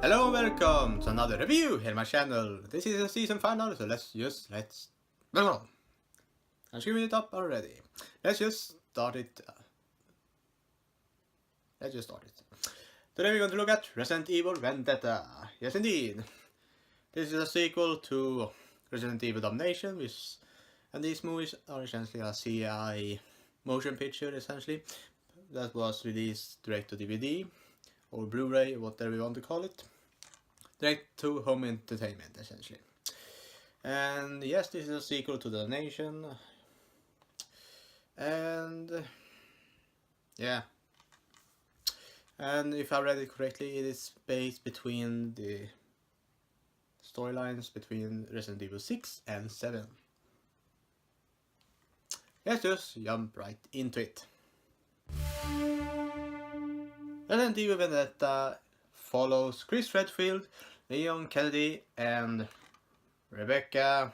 Hello and welcome to another review here on my channel. This is the season final, so let's I'm screwing it up already. Let's just start it. Today we're going to look at Resident Evil Vendetta. Yes indeed. This is a sequel to Resident Evil Domination, and these movies are essentially a CI motion picture essentially that was released direct to DVD or Blu-ray, whatever you want to call it. Direct to home entertainment essentially. And yes, this is a sequel to The Nation. And yeah. And if I read it correctly, it is based between the storylines between Resident Evil 6 and 7. Let's just jump right into it. Resident Evil Vendetta follows Chris Redfield, Leon Kennedy, and Rebecca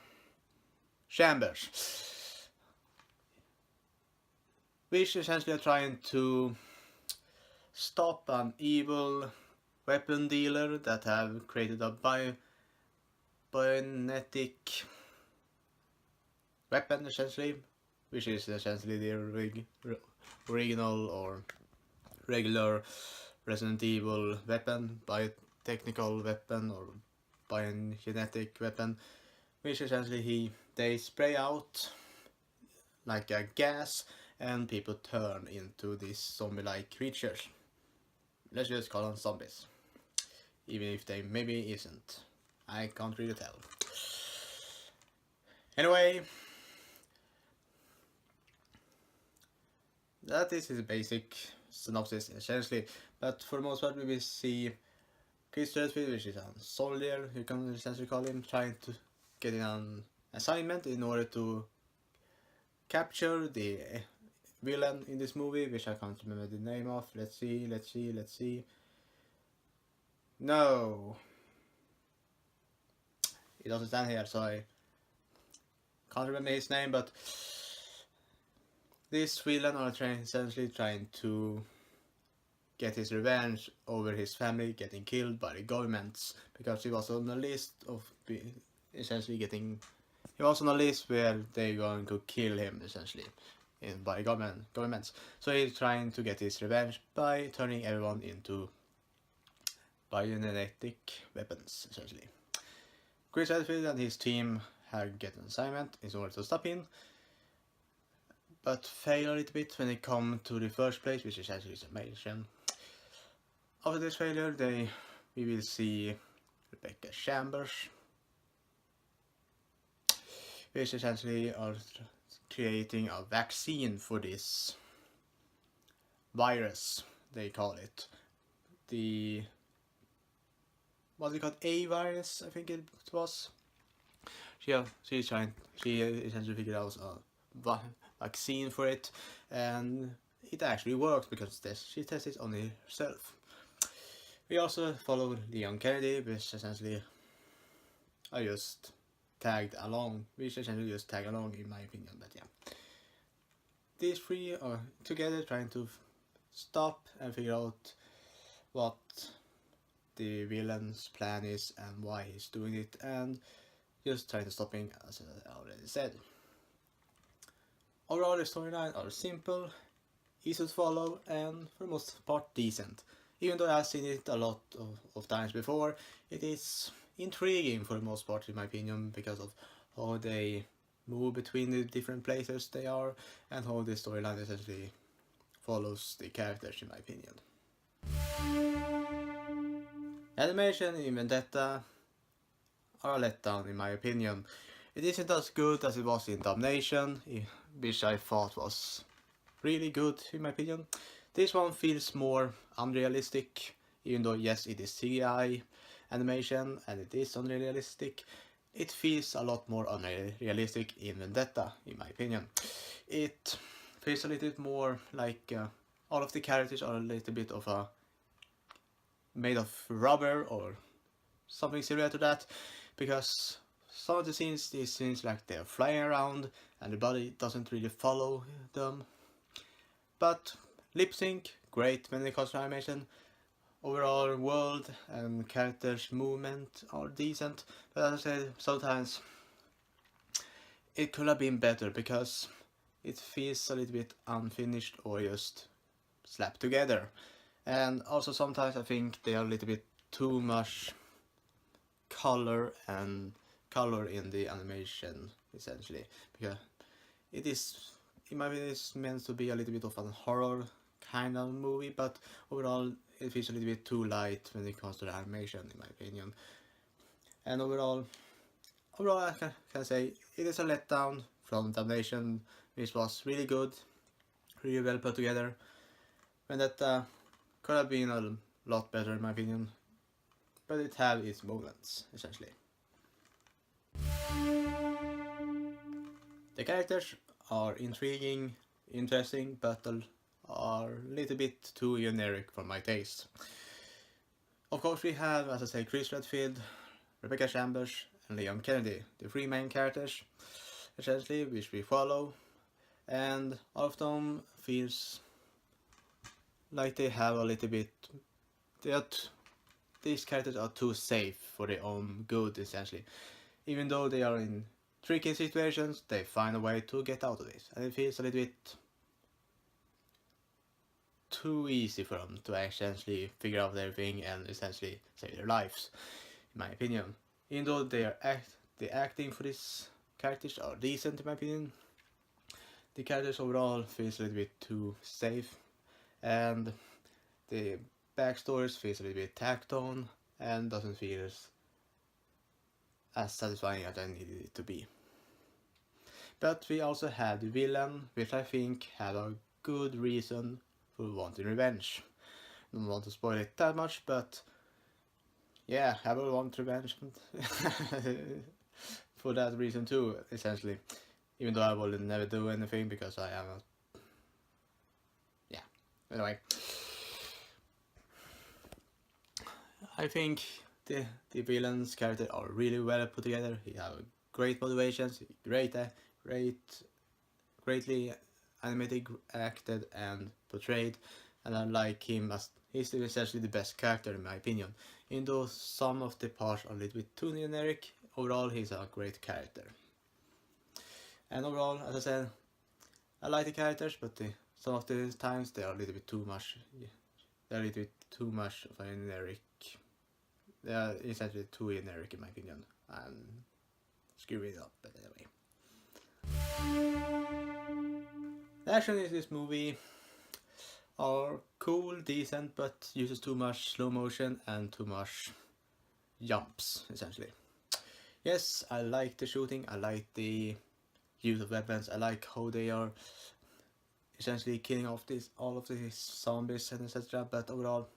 Chambers, which essentially are trying to stop an evil weapon dealer that have created a bionetic weapon essentially, which is essentially the original or regular Resident Evil weapon, biotechnical weapon or biogenetic weapon, which essentially they spray out like a gas and people turn into these zombie-like creatures. Let's just call them zombies, even if they maybe isn't. I can't really tell. Anyway, that is his basic synopsis essentially, but for the most part we will see Chris Redfield, which is a soldier, you can essentially call him, trying to get in an assignment in order to capture the villain in this movie, which I can't remember the name of. Let's see. No, it doesn't stand here, so I can't remember his name, but this villain are essentially trying to get his revenge over his family getting killed by the governments, because he was on the list of essentially getting. He was on a list where they're going to kill him essentially by governments. So he's trying to get his revenge by turning everyone into biogenetic weapons essentially. Chris Redfield and his team have get an assignment in order to stop him, but fail a little bit when they come to the first place, which is actually a mission. After this failure, we will see Rebecca Chambers, which essentially are creating a vaccine for this virus, they call it. What's it called? A virus, I think it was. She essentially figured out a vaccine for it, and it actually works because she tested it on herself. We also follow Leon Kennedy, which essentially I just tagged along, in my opinion, but yeah. These three are together trying to stop and figure out what the villain's plan is and why he's doing it, and just trying to stop him, as I already said. Overall, the storyline are simple, easy to follow, and for the most part decent. Even though I've seen it a lot of times before, it is intriguing for the most part in my opinion, because of how they move between the different places they are and how the storyline essentially follows the characters in my opinion. Animation in Vendetta are a letdown in my opinion. It isn't as good as it was in Domination, which I thought was really good in my opinion. This one feels more unrealistic, even though yes, it is CGI animation and it is unrealistic. It feels a lot more unrealistic in Vendetta, in my opinion. It feels a little bit more like all of the characters are a little bit of made of rubber or something similar to that, because some of the scenes, it seems like they're flying around and the body doesn't really follow them. But lip sync, great when it comes to animation. overall world and characters movement are decent, but as I said, sometimes it could have been better because it feels a little bit unfinished or just slapped together. And also sometimes I think they are a little bit too much color in the animation essentially, because it is, in my opinion, it's meant to be a little bit of a horror kind of movie, but overall it feels a little bit too light when it comes to the animation, in my opinion. And overall I can say it is a letdown from Damnation, which was really good, really well put together. Vendetta could have been a lot better in my opinion, but it had its moments, essentially. The characters are intriguing, interesting, but are a little bit too generic for my taste. Of course we have, as I say, Chris Redfield, Rebecca Chambers and Leon Kennedy, the three main characters, essentially, which we follow, and all of them feels like they have a little bit, these characters are too safe for their own good, essentially. Even though they are in tricky situations, they find a way to get out of this, and it feels a little bit too easy for them to essentially figure out everything and essentially save their lives, in my opinion. Even though the acting for these characters are decent, in my opinion, the characters overall feels a little bit too safe, and the backstories feels a little bit tacked on and doesn't feel as satisfying as I needed it to be. But we also had the villain, which I think had a good reason for wanting revenge. I don't want to spoil it that much, but yeah, I will want revenge for that reason too, essentially. Even though I will never do anything because I am a... yeah, anyway. I think the villain's character are really well put together. He have great motivations, greatly animated, acted and portrayed, and I like him as he's essentially the best character in my opinion. Even though some of the parts are a little bit too generic, overall he's a great character. And overall, as I said, I like the characters, but some of the times they are a little bit too much. They're a little bit too much of a generic. They are essentially too generic in my opinion, and screwing it up. But anyway, the action in this movie are cool, decent, but uses too much slow motion and too much jumps, essentially. Yes, I like the shooting, I like the use of weapons, I like how they are essentially killing off all of these zombies and etc. But overall,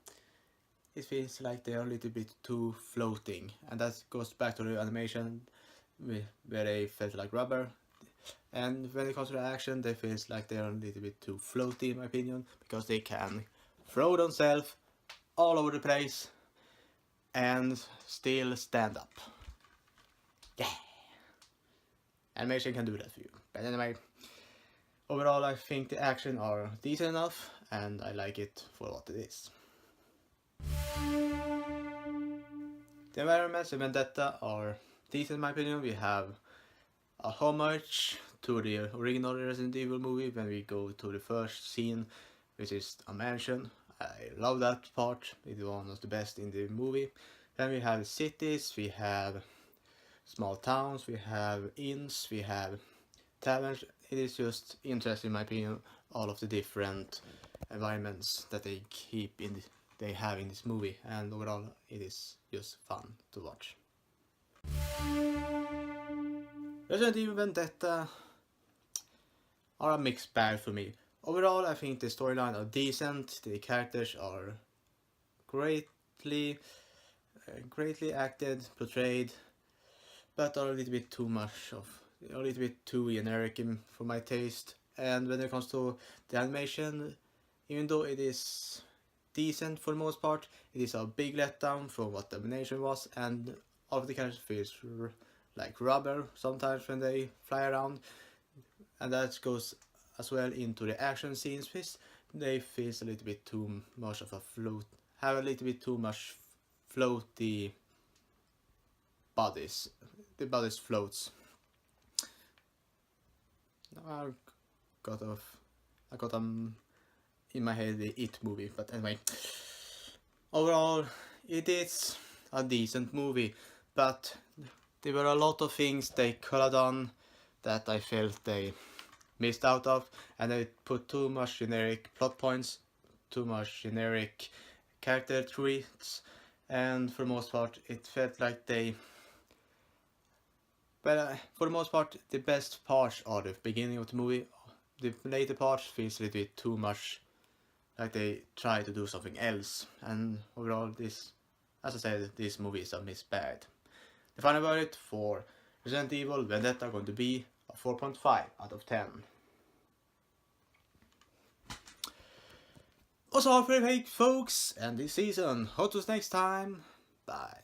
it feels like they are a little bit too floating, and that goes back to the animation where they felt like rubber. And when it comes to the action, they feel like they are a little bit too floaty in my opinion, because they can throw themselves all over the place and still stand up. Yeah, animation can do that for you. But anyway, overall I think the action are decent enough and I like it for what it is. The environments in Vendetta are decent in my opinion. We have a homage to the original Resident Evil movie when we go to the first scene, which is a mansion. I love that part, it's one of the best in the movie. Then we have cities, we have small towns, we have inns, we have taverns. It is just interesting in my opinion, all of the different environments that they have in this movie, and overall it is just fun to watch. Resident Evil Vendetta are a mixed bag for me. Overall I think the storyline are decent, the characters are greatly acted, portrayed, but are a little bit too generic for my taste. And when it comes to the animation, even though it is decent for the most part, it is a big letdown from what the animation was, and all of the characters feels like rubber sometimes when they fly around, and that goes as well into the action scenes, which they feel a little bit too much of a have a little bit too much floaty bodies. The bodies floats. I got in my head the It movie, but anyway. Overall, it is a decent movie, but there were a lot of things they could have done that I felt they missed out of, and they put too much generic plot points, too much generic character traits, and for the most part it felt like they... But for the most part, the best parts are the beginning of the movie. The later parts feels a little bit too much like they try to do something else, and overall this, as I said, this movie is a mixed bag. The final verdict for Resident Evil Vendetta going to be a 4.5 out of 10. Also, all for the fake folks, and this season. Hope to next time. Bye.